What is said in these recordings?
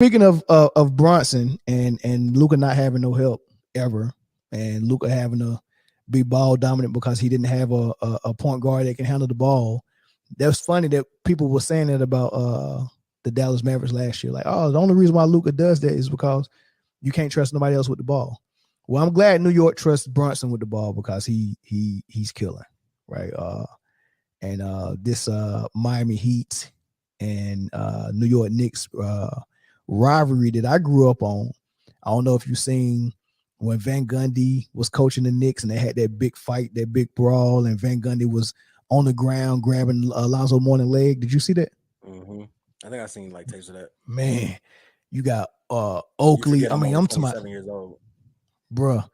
Speaking of Bronson and Luka not having no help ever, and Luka having to be ball dominant because he didn't have a point guard that can handle the ball. That's funny that people were saying that about the Dallas Mavericks last year. Like, oh, the only reason why Luka does that is because you can't trust nobody else with the ball. Well, I'm glad New York trusts Brunson with the ball because he's killing, right? And this Miami Heat and New York Knicks rivalry that I grew up on. I don't know if you've seen when Van Gundy was coaching the Knicks and they had that big fight, that big brawl, and Van Gundy was on the ground grabbing Alonzo Mourning leg. Did you see that? Mm-hmm. I think I seen like tapes of that. Man, you got You Oakley. forget I I'm mean, only I'm talking about, 27 years old. bruh,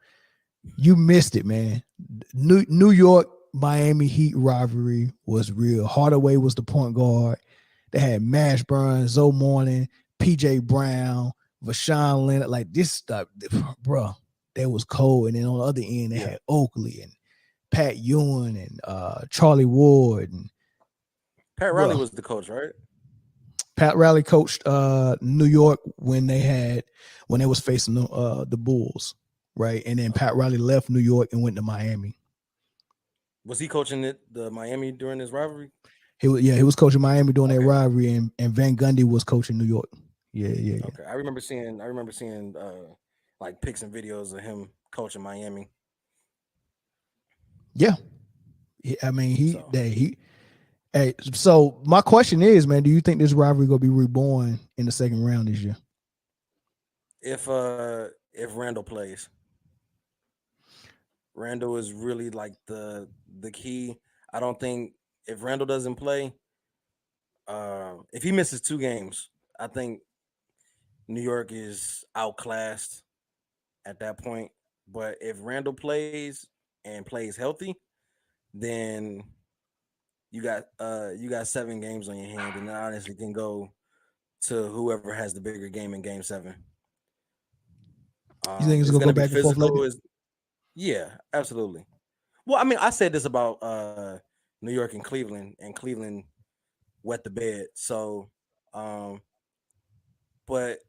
you missed it, man. New York Miami Heat rivalry was real. Hardaway was the point guard. They had Mashburn, Zoe Morning, PJ Brown, Vashawn Leonard. Like this stuff, bro, that was cold. And then on the other end, they had Oakley and Pat Ewing and Charlie Ward. And Pat Riley bro, was the coach, right? Pat Riley coached New York when they was facing the Bulls, right? And then Pat Riley left New York and went to Miami. Was he coaching the Miami during this rivalry? He was coaching Miami during that rivalry, and Van Gundy was coaching New York. Yeah. Okay, I remember seeing like pics and videos of him coaching Miami. Yeah, I mean Hey, so my question is, man, do you think this rivalry gonna be reborn in the second round this year? If Randall plays, Randall is really like the key. I don't think if Randall doesn't play, if he misses 2 games, I think New York is outclassed at that point. But if Randall plays and plays healthy, then you got 7 games on your hand, and it honestly can go to whoever has the bigger game in Game 7. You think it's It's gonna going go to be back and forth like physical. that? Yeah, absolutely. Well, I mean, I said this about New York and Cleveland wet the bed. So, but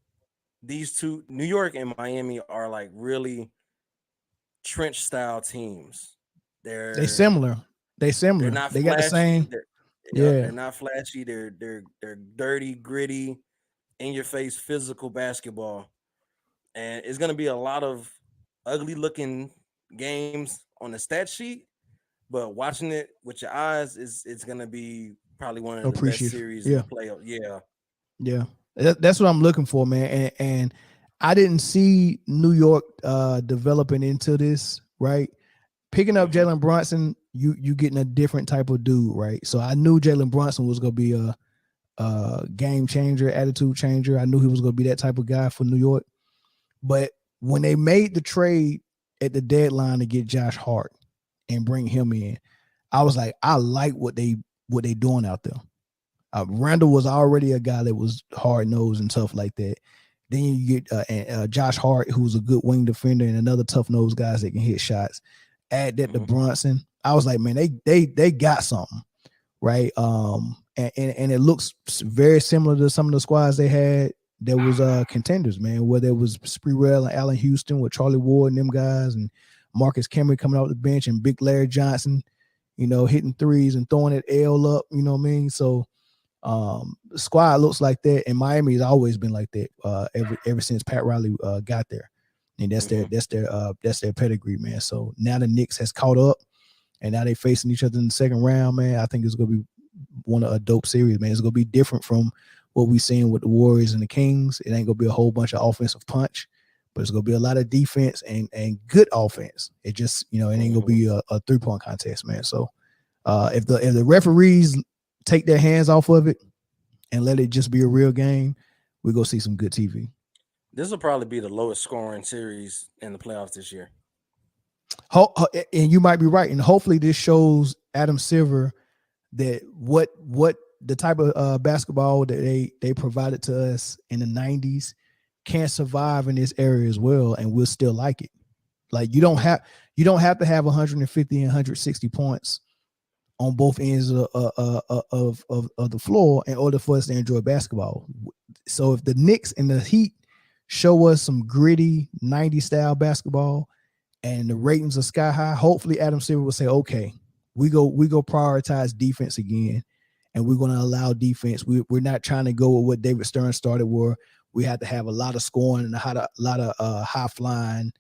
these two, New York and Miami, are like really trench style teams. They They're similar. They they're similar. not They got the flashy. same. They're Yeah, not flashy. They're dirty, gritty, in your face, physical basketball, and it's gonna be a lot of ugly looking games on the stat sheet. But watching it with your eyes is it's gonna be probably one of the best appreciative. series in Yeah, the playoff. Yeah. yeah. That's what I'm looking for, man. And I didn't see New York developing into this, right? Picking up Mm-hmm. Jalen Brunson, you getting a different type of dude, right? So I knew Jalen Brunson was gonna be a game changer, attitude changer. I knew he was gonna be that type of guy for New York. But when they made the trade at the deadline to get Josh Hart and bring him in, I was like, I like what they doing out there. Randall was already a guy that was hard nosed and tough like that. Then you get Josh Hart, who's a good wing defender, and another tough nosed guys that can hit shots. Add that to Brunson. I was like, man, they got something, right? And it looks very similar to some of the squads they had. There was contenders, man, where there was Spreewell and Allen Houston with Charlie Ward and them guys, and Marcus Camry coming off the bench, and Big Larry Johnson, hitting threes and throwing it L up. You know what I mean? So the squad looks like that, and Miami has always been like that ever since Pat Riley got there, and that's their pedigree, man. So now the Knicks has caught up, and now they facing each other in the second round, man. I think it's gonna be one of a dope series, man. It's gonna be different from what we've seen with the Warriors and the Kings. It ain't gonna be a whole bunch of offensive punch, but it's gonna be a lot of defense and good offense. It just it ain't gonna be a 3-point contest, man. So if the referees take their hands off of it and let it just be a real game, we're gonna see some good TV. This will probably be the lowest scoring series in the playoffs this year. And you might be right, and hopefully this shows Adam Silver that what the type of basketball that they provided to us in the 90s can survive in this area as well, and we'll still like it. Like you don't have to have 150 and 160 points on both ends of the floor in order for us to enjoy basketball. So if the Knicks and the Heat show us some gritty 90s style basketball and the ratings are sky high, hopefully Adam Silver will say, okay, we go prioritize defense again, and we're going to allow defense. We're not trying to go with what David Stern started, where we had to have a lot of scoring and a lot of high flying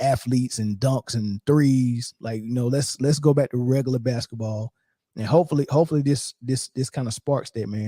athletes and dunks and threes. Like, let's go back to regular basketball, and hopefully this kind of sparks that, man.